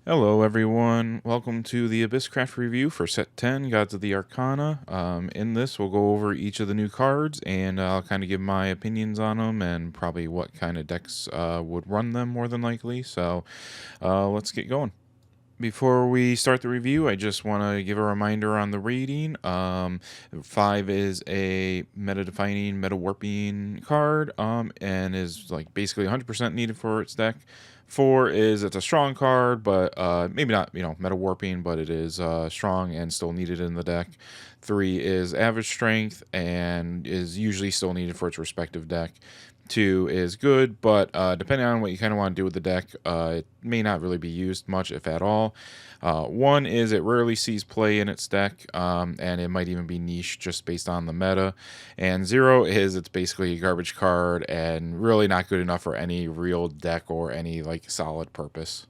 Hello, everyone. Welcome to the Abysscraft review for set 10, Gods of the Arcana. In this, we'll go over each of the new cards, and I'll kind of give my opinions on them and probably what kind of decks would run them more than likely. So let's get going. Before we start the review, I just want to give a reminder on the rating. 5 is a meta-defining, meta-warping card, and is like basically 100% needed for its deck. 4 is it's a strong card, but maybe not, meta-warping, but it is strong and still needed in the deck. 3 is average strength and is usually still needed for its respective deck. 2 is good, but depending on what you kind of want to do with the deck, it may not really be used much, if at all. 1 is it rarely sees play in its deck, and it might even be niche just based on the meta. And 0 is it's basically a garbage card and really not good enough for any real deck or any like solid purpose.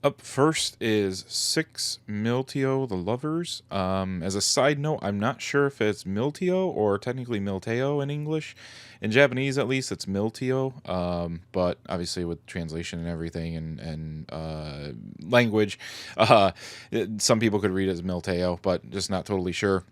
Up first is 6 Milteo the Lovers. As a side note, I'm not sure if it's Milteo or technically Milteo in English. In Japanese, at least, it's Milteo. But obviously, with translation and everything and language, some people could read it as Milteo, but just not totally sure.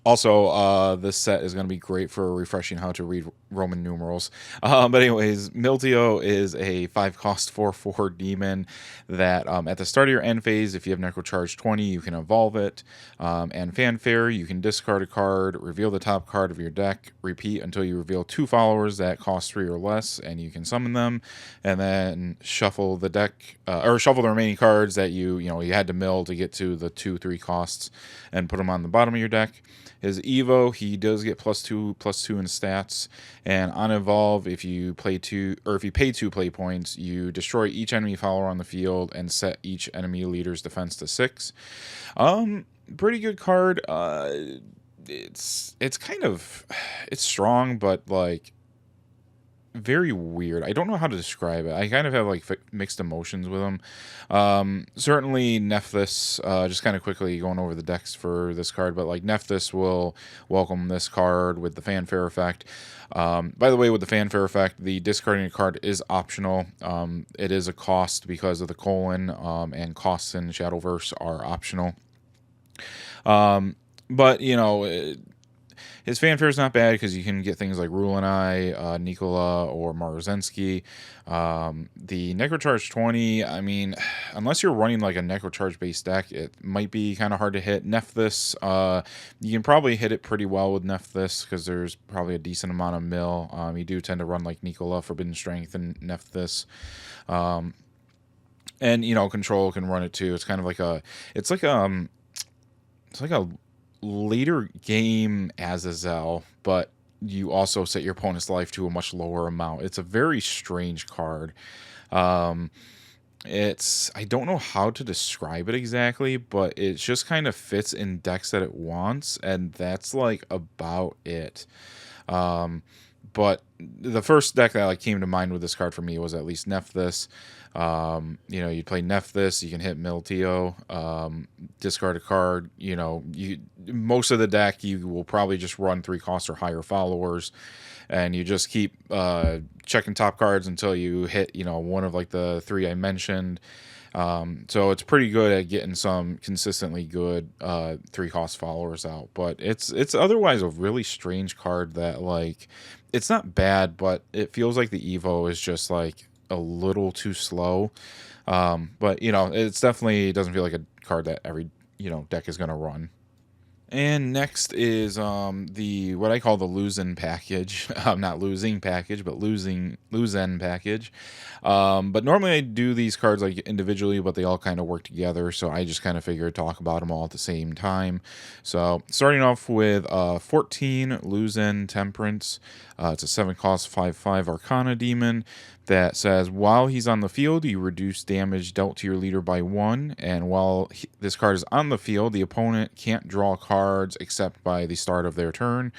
Also, this set is going to be great for refreshing how to read Roman numerals. But anyways, Milteo is a 5-cost 4/4 demon that at the start of your end phase, if you have Necrocharge 20, you can evolve it. And Fanfare, you can discard a card, reveal the top card of your deck, repeat until you reveal 2 followers that cost 3 or less, and you can summon them, and then shuffle the deck, or shuffle the remaining cards that you had to mill to get to the 2/3 costs, and put them on the bottom of your deck. His Evo, he does get +2/+2 in stats, and on evolve, if you pay 2 play points, you destroy each enemy follower on the field and set each enemy leader's defense to 6. Pretty good card. It's strong, but like very weird. I don't know how to describe it. I kind of have like mixed emotions with them. Certainly Nephthys, just kind of quickly going over the decks for this card, but like Nephthys will welcome this card with the Fanfare effect. By the way, with the Fanfare effect, the discarding a card is optional. It is a cost because of the colon, and costs in Shadowverse are optional. But his Fanfare is not bad because you can get things like Rulanai, Nikola, or Marozensky. The Necrocharge 20, I mean, unless you're running like a Necrocharge-based deck, it might be kind of hard to hit. Nephthys, you can probably hit it pretty well with Nephthys because there's probably a decent amount of mill. You do tend to run like Nikola, Forbidden Strength, and Nephthys. And, Control can run it too. It's kind of like it's like a later game Azazel, but you also set your opponent's life to a much lower amount. It's a very strange card. I don't know how to describe it exactly, but it just kind of fits in decks that it wants, and that's like about it. But the first deck that like came to mind with this card for me was at least Nephthys. You play Nephthys, you can hit Milteo, discard a card. Most of the deck you will probably just run 3 costs or higher followers, and you just keep checking top cards until you hit one of like the 3 I mentioned. So it's pretty good at getting some consistently good 3-cost followers out. But it's otherwise a really strange card that like it's not bad, but it feels like the Evo is just like a little too slow. But it's definitely doesn't feel like a card that every deck is gonna run. And next is the what I call the losing package. Not losing package, but lose-end package. But normally I do these cards like individually, but they all kind of work together. So I just kind of figured talk about them all at the same time. So starting off with 14 lose-end Temperance. It's a 7-cost 5/5 Arcana demon that says while he's on the field, you reduce damage dealt to your leader by 1, and while this card is on the field, the opponent can't draw cards except by the start of their turn.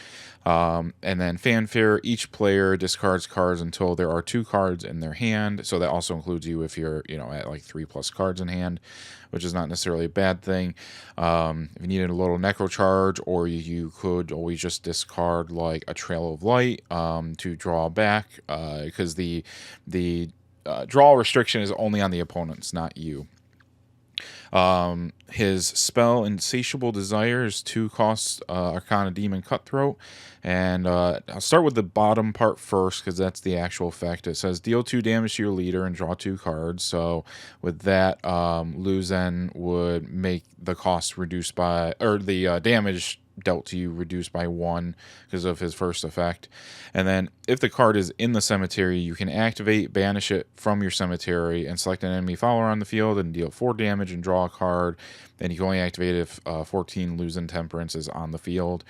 And then Fanfare, each player discards cards until there are 2 cards in their hand. So that also includes you if you're at like 3+ cards in hand, which is not necessarily a bad thing. If you needed a little Necrocharge, or you could always just discard like a Trail of Light to draw back, because the draw restriction is only on the opponents, not you. His spell Insatiable Desire is 2 costs, Arcana Demon Cutthroat. And I'll start with the bottom part first because that's the actual effect. It says deal 2 damage to your leader and draw 2 cards. So with that, Luzen would make the cost reduced by, or the damage dealt to you reduced by 1 because of his first effect. And then if the card is in the cemetery, you can activate, banish it from your cemetery, and select an enemy follower on the field and deal 4 damage and draw a card. And you can only activate if 14 Luzen Temperance is on the field.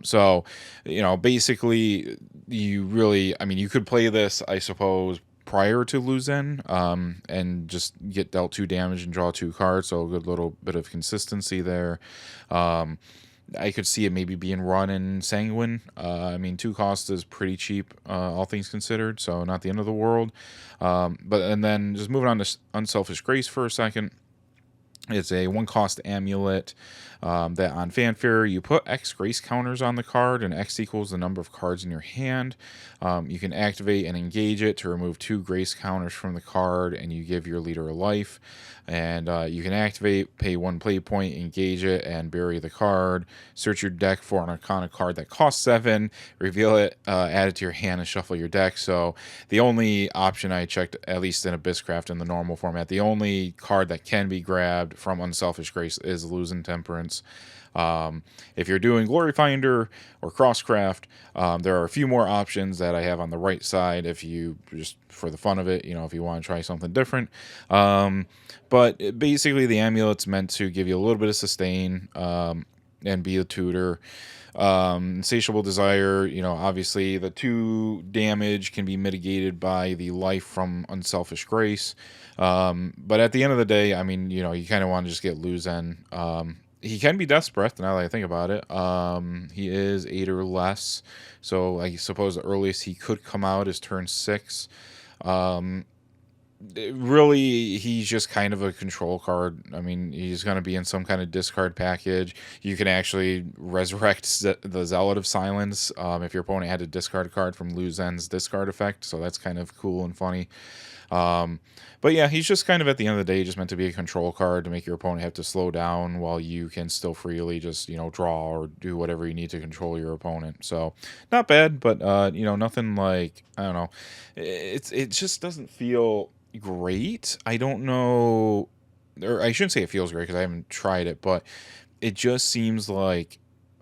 So, basically, you could play this, I suppose, prior to Luzen, and just get dealt 2 damage and draw 2 cards. So a good little bit of consistency there. I could see it maybe being run in Sanguine. 2 costs is pretty cheap, all things considered, so not the end of the world. And then just moving on to Unselfish Grace for a second. It's a 1 cost amulet that on fanfare you put X grace counters on the card, and X equals the number of cards in your hand. You can activate and engage it to remove 2 grace counters from the card, and you give your leader a life. And you can activate, pay 1 play point, engage it, and bury the card. Search your deck for an Arcana card that costs 7, reveal it, add it to your hand, and shuffle your deck. So the only option I checked, at least in Abysscraft in the normal format, the only card that can be grabbed from Unselfish Grace is Luzen Temperance. If you're doing Glory Finder or Crosscraft, there are a few more options that I have on the right side if you just for the fun of it, if you want to try something different. But basically the amulet's meant to give you a little bit of sustain and be a tutor. Insatiable Desire, obviously the 2 damage can be mitigated by the life from Unselfish Grace. But at the end of the day, you kind of want to just get Luzen. He can be Death's Breath, now that I think about it. He is 8 or less, so I suppose the earliest he could come out is turn 6. Really, he's just kind of a control card. He's going to be in some kind of discard package. You can actually resurrect the Zealot of Silence if your opponent had to discard a card from Luzen's discard effect, so that's kind of cool and funny. But yeah, he's just kind of, at the end of the day, just meant to be a control card to make your opponent have to slow down while you can still freely just, draw or do whatever you need to control your opponent. So not bad, but, nothing like, I don't know. It just doesn't feel great. I don't know, or I shouldn't say it feels great because I haven't tried it, but it just seems like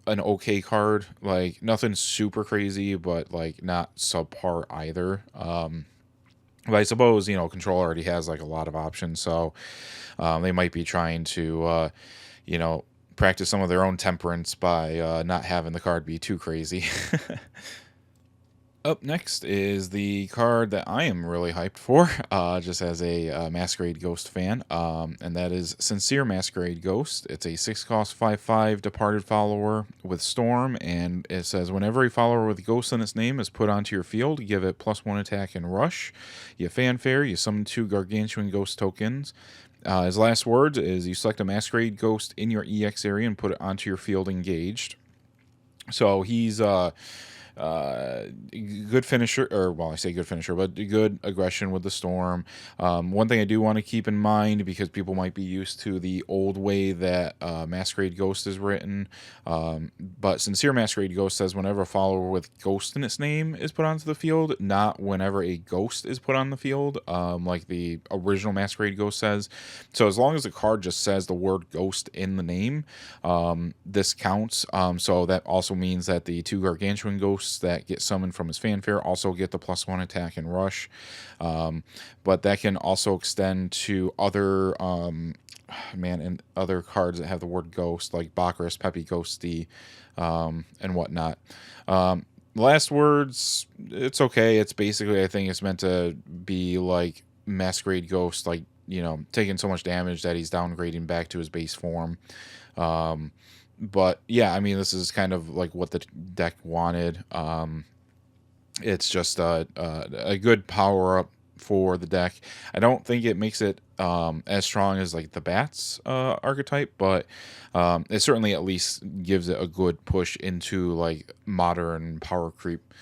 an okay card. Like nothing super crazy, but like not subpar either. But I suppose, Control already has like a lot of options, so they might be trying to, practice some of their own temperance by not having the card be too crazy. Up next is the card that I am really hyped for, just as a Masquerade Ghost fan, and that is Sincere Masquerade Ghost. It's a 6 cost 5/5 Departed follower with Storm, and it says whenever a follower with Ghost in its name is put onto your field, give it +1 attack and rush. You fanfare, you summon 2 Gargantuan Ghost tokens. His last words is you select a Masquerade Ghost in your EX area and put it onto your field engaged. So he's good finisher, or well, I say good finisher, but good aggression with the Storm. One thing I do want to keep in mind, because people might be used to the old way that Masquerade Ghost is written, but Sincere Masquerade Ghost says whenever a follower with Ghost in its name is put onto the field, not whenever a ghost is put on the field, like the original Masquerade Ghost says. So as long as the card just says the word Ghost in the name, this counts. So that also means that the 2 Gargantuan Ghosts that get summoned from his fanfare also get the +1 attack and rush, but that can also extend to other and other cards that have the word Ghost, like Bacchus, Peppy Ghosty, and whatnot. Last words, it's okay. It's basically, I think it's meant to be like Masquerade Ghost, like, taking so much damage that he's downgrading back to his base form. But yeah, this is kind of like what the deck wanted. It's just a good power up for the deck. I don't think it makes it as strong as like the Bats archetype, but it certainly at least gives it a good push into like modern power creep.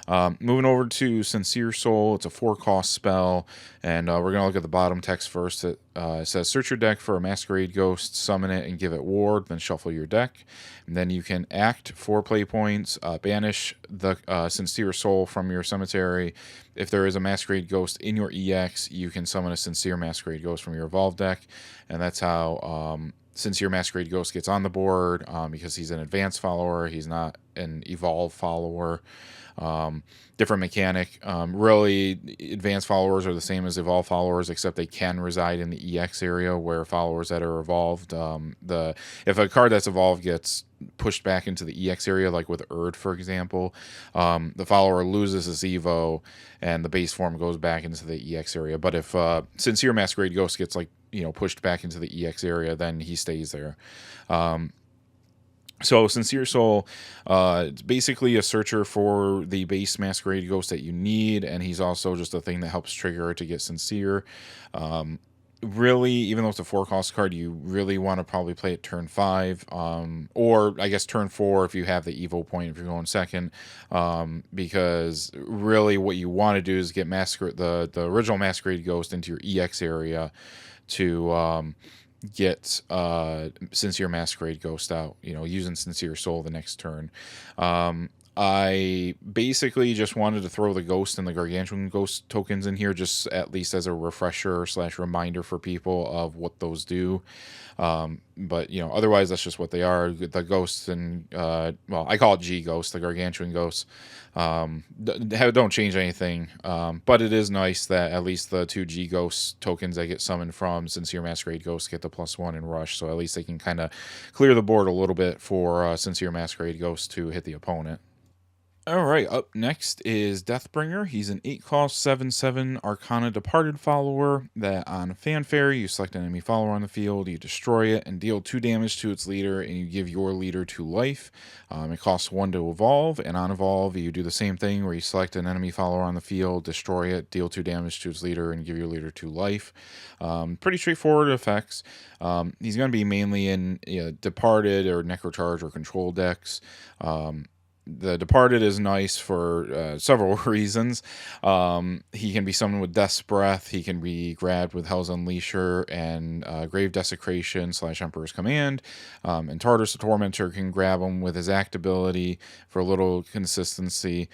Moving over to Sincere Soul, it's a 4-cost spell, and we're going to look at the bottom text first. It says, search your deck for a Masquerade Ghost, summon it, and give it ward, then shuffle your deck. And then you can act 4 play points, banish the Sincere Soul from your cemetery. If there is a Masquerade Ghost in your EX, you can summon a Sincere Masquerade Ghost from your Evolved deck, and that's how Sincere Masquerade Ghost gets on the board, because he's an advanced follower, he's not an Evolve follower. Different mechanic. Really, advanced followers are the same as evolved followers, except they can reside in the EX area, where followers that are evolved, if a card that's evolved gets pushed back into the EX area, like with Erd, for example, the follower loses his Evo, and the base form goes back into the EX area. But if Sincere Masquerade Ghost gets pushed back into the EX area, then he stays there. So Sincere Soul, it's basically a searcher for the base Masquerade Ghost that you need, and he's also just a thing that helps trigger to get Sincere. Really, even though it's a 4-cost card, you really want to probably play it turn 5, or I guess turn 4 if you have the Evo point, if you're going second, because really what you want to do is get the original Masquerade Ghost into your EX area to get Sincere Masquerade Ghost out, using Sincere Soul the next turn. I basically just wanted to throw the Ghost and the Gargantuan Ghost tokens in here, just at least as a refresher / reminder for people of what those do. But otherwise that's just what they are. The Ghosts and I call it G Ghost, the Gargantuan Ghosts, don't change anything. But it is nice that at least the 2 G Ghost tokens that get summoned from Sincere Masquerade Ghost get the +1 in Rush, so at least they can kind of clear the board a little bit for Sincere Masquerade Ghost to hit the opponent. All right, up next is Deathbringer. He's an 8-cost 7/7 Arcana Departed follower that on Fanfare, you select an enemy follower on the field, you destroy it, and deal 2 damage to its leader, and you give your leader 2 life. It costs 1 to evolve, and on evolve, you do the same thing where you select an enemy follower on the field, destroy it, deal 2 damage to its leader, and give your leader 2 life. Pretty straightforward effects. He's going to be mainly in Departed or Necrocharge or Control decks. The Departed is nice for several reasons. He can be summoned with Death's Breath. He can be grabbed with Hell's Unleasher and Grave Desecration / Emperor's Command. And Tartarus the Tormentor can grab him with his act ability for a little consistency.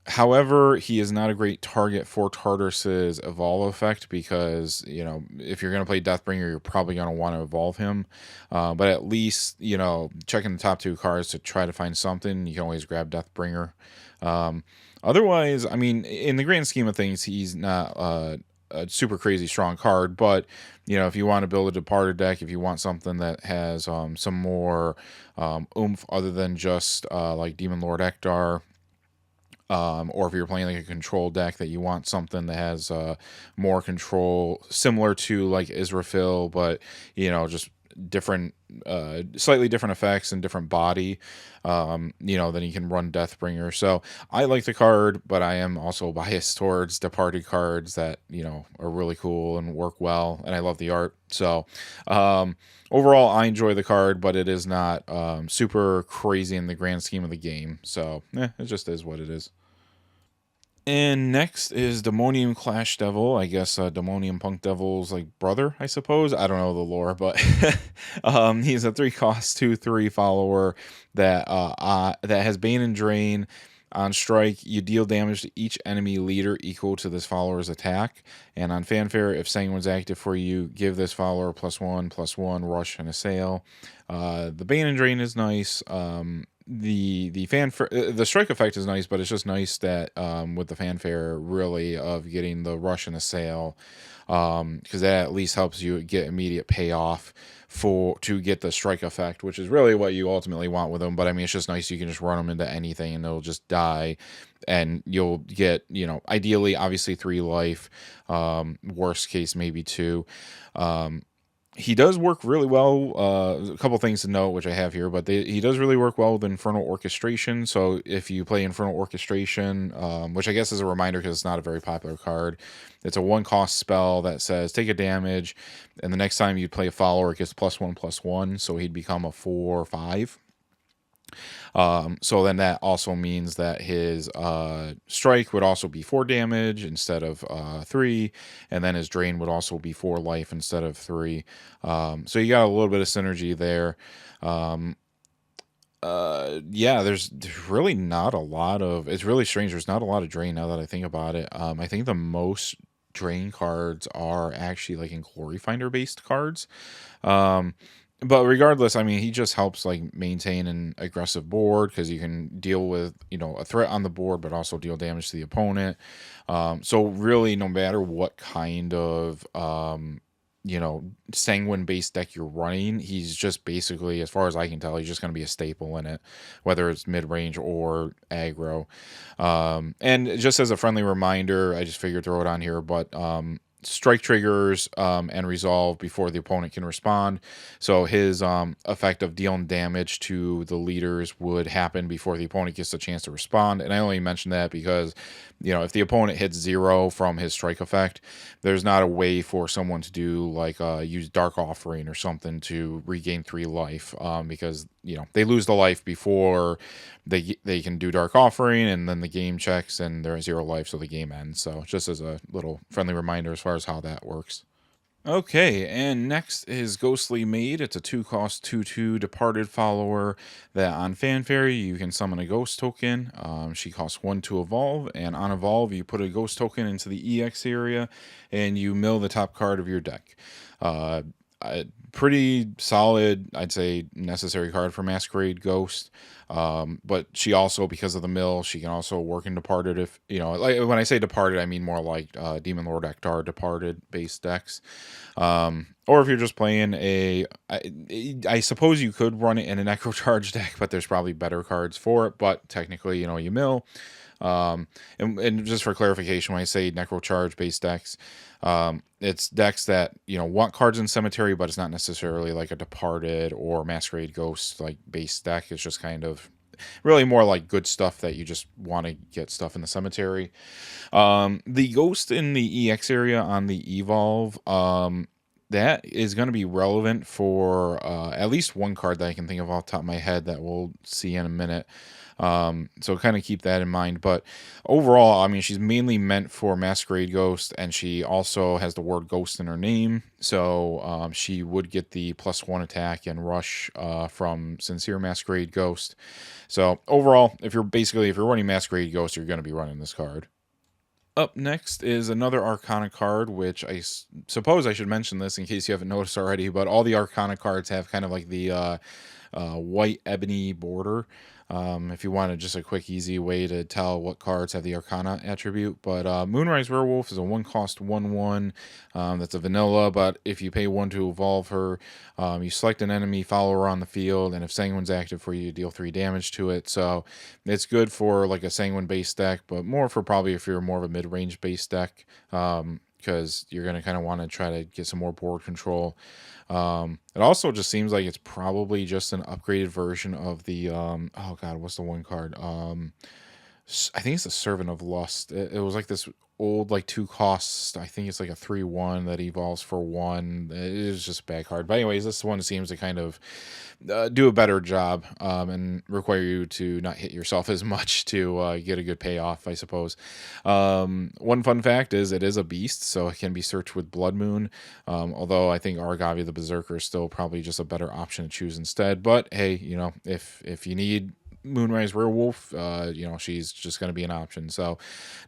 However, he is not a great target for Tartarus's Evolve effect because, if you're going to play Deathbringer, you're probably going to want to evolve him. But at least, checking the top 2 cards to try to find something, you can always grab Deathbringer. Otherwise, I mean, in the grand scheme of things, he's not a super crazy strong card. But, if you want to build a Departed deck, if you want something that has some more oomph other than just like Demon Lord Ektar, or if you're playing like a control deck that you want something that has more control, similar to like Israfil, but just different, slightly different effects and different body, then you can run Deathbringer. So I like the card, but I am also biased towards Departed cards that are really cool and work well, and I love the art. So overall, I enjoy the card, but it is not super crazy in the grand scheme of the game. So it just is what it is. And next is Demonium Clash Devil. I guess Demonium Punk Devil's like brother, I suppose. I don't know the lore, but he's a 3-cost 2/3 follower that has Bane and Drain. On strike, you deal damage to each enemy leader equal to this follower's attack. And on Fanfare, if Sanguine's active for you, give this follower +1/+1 Rush and Assail. The Bane and Drain is nice. The strike effect is nice, but it's just nice that with the Fanfare really of getting the Rush and Assail, because that at least helps you get immediate payoff to get the strike effect, which is really what you ultimately want with them. But I mean, it's just nice you can just run them into anything and they'll just die, and you'll get ideally obviously 3 life, worst case maybe 2. He does work really well. A couple things to note, which I have here, but he does really work well with Infernal Orchestration. So if you play Infernal Orchestration, which I guess is a reminder because it's not a very popular card, it's a 1-cost spell that says take a damage, and the next time you play a follower, it gets +1/+1, so he'd become a 4 or 5. So then that also means that his strike would also be 4 damage instead of 3, and then his drain would also be 4 life instead of 3. So you got a little bit of synergy there. Um, yeah, there's really not a lot of. It's really strange. There's not a lot of drain now that I think about it. I think the most drain cards are actually like in Glory Finder based cards. Um, but regardless, I mean, he just helps like maintain an aggressive board because you can deal with a threat on the board, but also deal damage to the opponent. So really, no matter what kind of sanguine based deck you're running, he's just basically, as far as I can tell, he's just going to be a staple in it, whether it's mid range or aggro. And just as a friendly reminder, I just figured throw it on here, but strike triggers and resolve before the opponent can respond. So his effect of dealing damage to the leaders would happen before the opponent gets a chance to respond. And I only mention that because, if the opponent hits 0 from his strike effect, there's not a way for someone to do like use Dark Offering or something to regain 3 life, because they lose the life before they can do Dark Offering, and then the game checks and they're at 0 life, so the game ends. So just as a little friendly reminder as far as how that works. Okay, and next is Ghostly Maid. It's a 2-cost 2/2 Departed follower that on Fanfare you can summon a ghost token. She costs 1 to evolve, and on evolve you put a ghost token into the EX area and you mill the top card of your deck. Uh, Pretty solid, I'd say, necessary card for Masquerade Ghost. But she also, because of the mill, she can also work in Departed. If like when I say Departed, I mean more like Demon Lord Ektar Departed based decks. Or if you're just playing I suppose you could run it in a Necro Charge deck, but there's probably better cards for it. But technically, you mill. And just for clarification, when I say Necro Charge based decks, it's decks that want cards in Cemetery, but it's not necessarily like a Departed or Masquerade Ghost like base deck. It's just kind of really more like good stuff that you just want to get stuff in the Cemetery. The Ghost in the EX area on the Evolve, that is going to be relevant for at least one card that I can think of off the top of my head that we'll see in a minute. So kind of keep that in mind. But overall, I mean, she's mainly meant for Masquerade Ghost, and she also has the word Ghost in her name. So she would get the +1 attack and rush from Sincere Masquerade Ghost. So overall, if you're running Masquerade Ghost, you're going to be running this card. Up next is another Arcana card, which I suppose I should mention this in case you haven't noticed already, but all the Arcana cards have kind of like the white ebony border. If you wanted just a quick, easy way to tell what cards have the Arcana attribute. But Moonrise Werewolf is a 1-cost 1/1. That's a vanilla, but if you pay 1 to evolve her, you select an enemy, follow her on the field, and if Sanguine's active for you, you deal 3 damage to it. So it's good for like a Sanguine based deck, but more for probably if you're more of a mid range based deck. Because you're going to kind of want to try to get some more board control. It also just seems like it's probably just an upgraded version of the oh god, what's the one card? I think it's the Servant of Lust. It was like this old like 2 costs. I think it's like a 3/1 that evolves for 1. It is just a bad card. But anyways, this one seems to kind of do a better job and require you to not hit yourself as much to get a good payoff, I suppose. One fun fact is it is a beast, so it can be searched with Blood Moon. Although I think Argavi the Berserker is still probably just a better option to choose instead. But hey, if you need Moonrise Werewolf, she's just going to be an option. So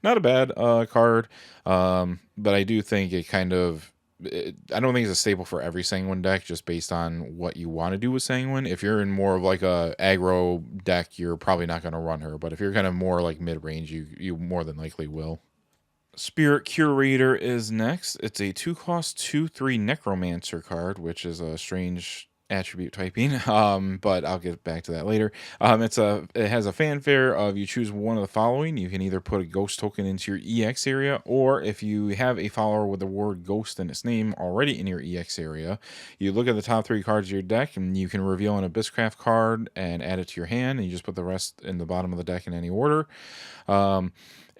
not a bad card. But I do think it kind of, I don't think it's a staple for every Sanguine deck, just based on what you want to do with Sanguine. If you're in more of like a aggro deck, you're probably not going to run her. But if you're kind of more like mid range, you more than likely will. Spirit Curator is next. It's a 2-cost 2/3 Necromancer card, which is a strange attribute typing. But I'll get back to that later. It has a fanfare of you choose one of the following. You can either put a ghost token into your EX area, or if you have a follower with the word ghost in its name already in your EX area, you look at the top 3 cards of your deck and you can reveal an Abysscraft card and add it to your hand, and you just put the rest in the bottom of the deck in any order.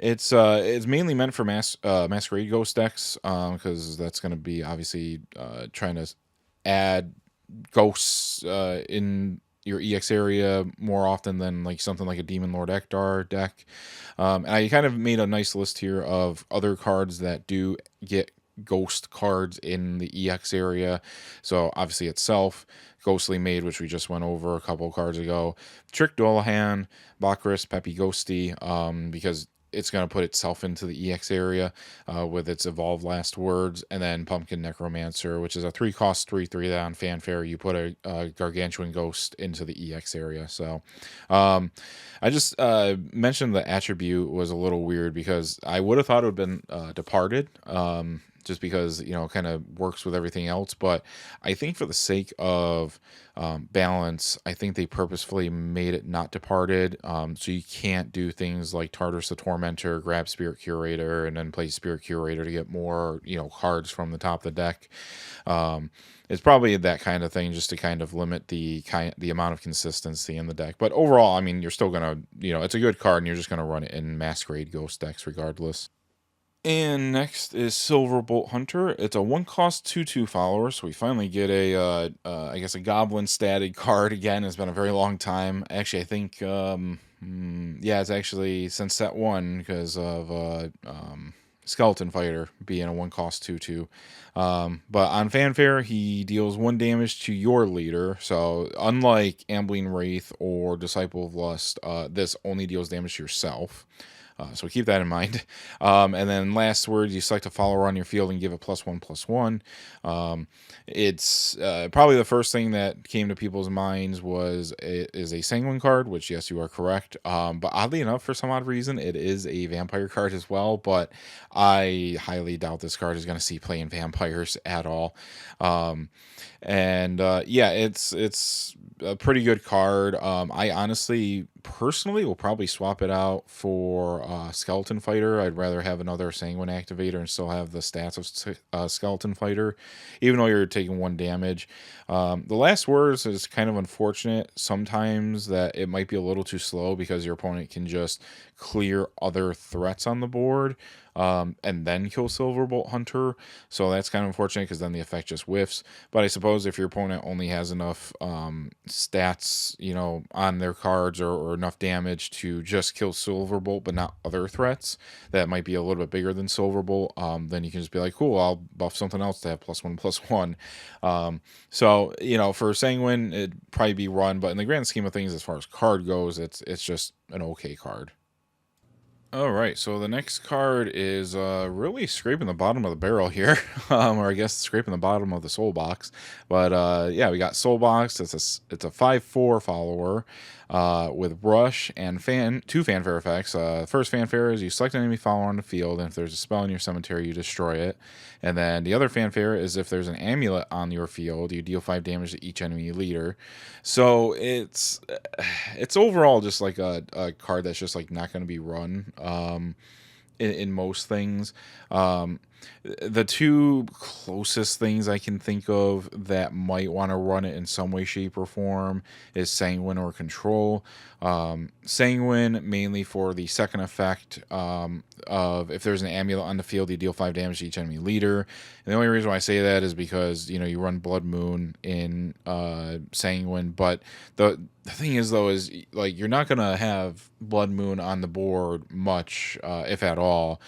It's mainly meant for Masquerade Ghost decks, because that's going to be obviously trying to add ghosts in your EX area more often than like something like a Demon Lord Ekdar deck. And I kind of made a nice list here of other cards that do get ghost cards in the EX area. So obviously itself, Ghostly Maid, which we just went over a couple of cards ago, Trick Dullahan, Bakris, Peppy Ghosty, because it's going to put itself into the EX area with its Evolve Last Words, and then Pumpkin Necromancer, which is a 3-cost 3/3 that on Fanfare you put a Gargantuan Ghost into the EX area. So I just mentioned the attribute was a little weird because I would have thought it would have been Departed. Just because, kind of works with everything else. But I think for the sake of balance, I think they purposefully made it not Departed. So you can't do things like Tartarus the Tormentor, grab Spirit Curator, and then play Spirit Curator to get more, cards from the top of the deck. It's probably that kind of thing just to kind of limit the amount of consistency in the deck. But overall, I mean, you're still going to, it's a good card, and you're just going to run it in Masquerade Ghost decks regardless. And next is Silverbolt Hunter. It's a 1-cost 2/2 follower, so we finally get I guess a Goblin statted card again. It's been a very long time. Actually, I think, yeah, it's actually since set 1 because of Skeleton Fighter being a 1-cost 2/2. But on Fanfare, he deals 1 damage to your leader. So unlike Ambling Wraith or Disciple of Lust, this only deals damage to yourself. So keep that in mind. And then last word, you select a follower on your field and give it +1/+1. It's probably the first thing that came to people's minds is a Sanguine card, which, yes, you are correct. But oddly enough, for some odd reason, it is a Vampire card as well. But I highly doubt this card is going to see play in Vampires at all. Yeah, it's a pretty good card. I honestly, personally, will probably swap it out for Skeleton Fighter. I'd rather have another Sanguine activator and still have the stats of Skeleton Fighter, even though you're taking 1 damage. The last words is kind of unfortunate sometimes that it might be a little too slow because your opponent can just clear other threats on the board and then kill Silverbolt Hunter. So that's kind of unfortunate because then the effect just whiffs. But I suppose if your opponent only has enough stats, on their cards or enough damage to just kill Silverbolt but not other threats that might be a little bit bigger than Silverbolt, then you can just be like, cool, I'll buff something else to have +1/+1. So, for Sanguine, it'd probably be run, but in the grand scheme of things, as far as card goes, it's just an okay card. All right, so the next card is really scraping the bottom of the barrel here, or I guess scraping the bottom of the soul box. But yeah, we got soul box. It's a 5/4 follower with rush and 2 fanfare effects. First fanfare is you select an enemy follower on the field, and if there's a spell in your cemetery, you destroy it. And then the other fanfare is if there's an amulet on your field, you deal 5 damage to each enemy leader. So it's overall just like a card that's just like not going to be run in most things. The 2 closest things I can think of that might want to run it in some way, shape, or form is Sanguine or Control. Sanguine mainly for the second effect of if there's an amulet on the field, you deal 5 damage to each enemy leader. And the only reason why I say that is because you run Blood Moon in Sanguine, but the thing is though is like you're not gonna have Blood Moon on the board much, if at all.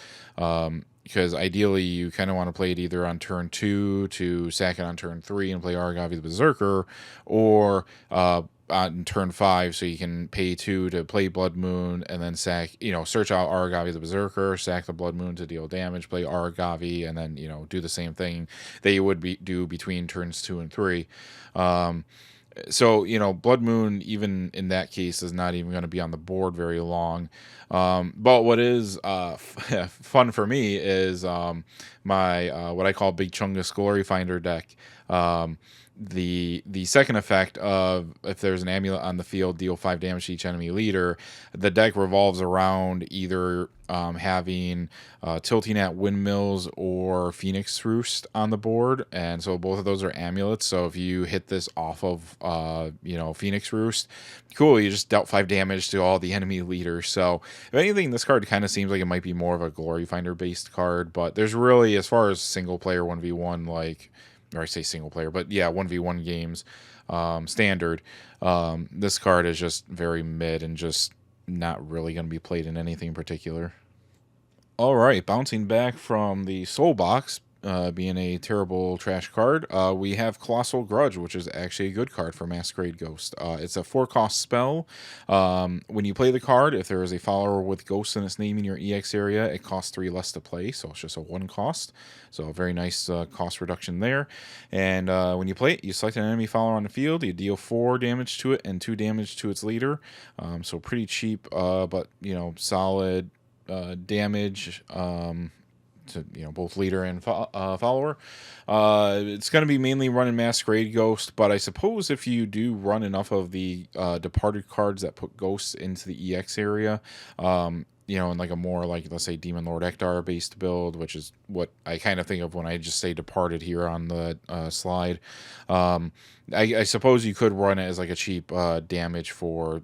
Because ideally you kind of want to play it either on turn 2 to sack it on turn 3 and play Aragavi the Berserker, or on turn 5 so you can pay 2 to play Blood Moon and then sack, search out Aragavi the Berserker, sack the Blood Moon to deal damage, play Aragavi, and then, do the same thing that you would do between turns 2 and 3. So, Blood Moon, even in that case, is not even going to be on the board very long. But what is fun for me is my what I call Big Chungus Glory Finder deck. The second effect of if there's an amulet on the field, deal 5 damage to each enemy leader. The deck revolves around either having Tilting at Windmills or Phoenix Roost on the board, and so both of those are amulets. So if you hit this off of Phoenix Roost, cool, you just dealt 5 damage to all the enemy leaders. So if anything, this card kind of seems like it might be more of a Glory Finder based card, but there's really, as far as single player 1v1, like or I say single player, but yeah, 1v1 games, standard. This card is just very mid and just not really going to be played in anything particular. All right, bouncing back from the Soul Box, being a terrible trash card, we have Colossal Grudge, which is actually a good card for Masquerade Ghost. It's a 4-cost spell. When you play the card, if there is a follower with Ghost in its name in your EX area, it costs 3 less to play, so it's just a 1 cost. So a very nice cost reduction there. And when you play it, you select an enemy follower on the field, you deal 4 damage to it and 2 damage to its leader. So pretty cheap, but solid damage to both leader and follower. It's going to be mainly running Masquerade Ghost, but I suppose if you do run enough of the departed cards that put ghosts into the EX area, in like a more like, let's say, Demon Lord Ektar based build, which is what I kind of think of when I just say departed here on the slide. I suppose you could run it as like a cheap damage for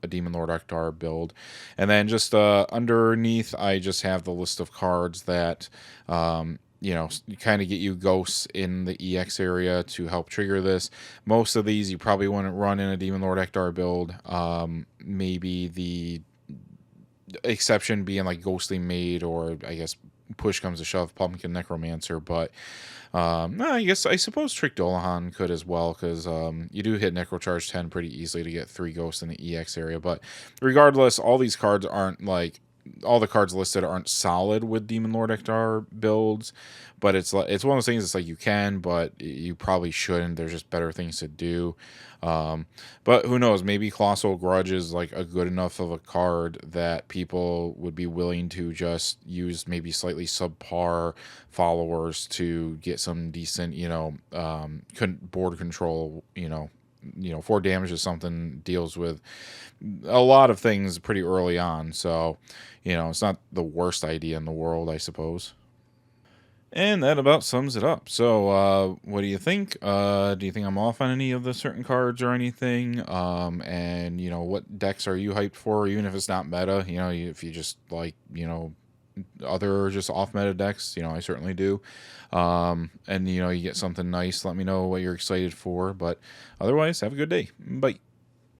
a Demon Lord Ektar build, and then just underneath I just have the list of cards that kind of get you ghosts in the EX area to help trigger this. Most of these you probably wouldn't run in a Demon Lord Ektar build. Maybe the exception being like Ghostly Maid, or I guess push comes to shove, Pumpkin Necromancer. But I suppose Trick Dolahan could as well, because you do hit Necrocharge 10 pretty easily to get 3 ghosts in the EX area. But regardless, all these cards aren't like, all the cards listed aren't solid with Demon Lord Ektar builds, but it's one of those things. It's like you can, but you probably shouldn't. There's just better things to do. But who knows? Maybe Colossal Grudge is like a good enough of a card that people would be willing to just use maybe slightly subpar followers to get some decent, board control. 4 damage is something deals with a lot of things pretty early on. So, it's not the worst idea in the world, I suppose. And that about sums it up. So, what do you think? Do you think I'm off on any of the certain cards or anything? And what decks are you hyped for? Even if it's not meta, if you just like, other just off meta decks, I certainly do. And you get something nice, let me know what you're excited for. But otherwise, have a good day. Bye.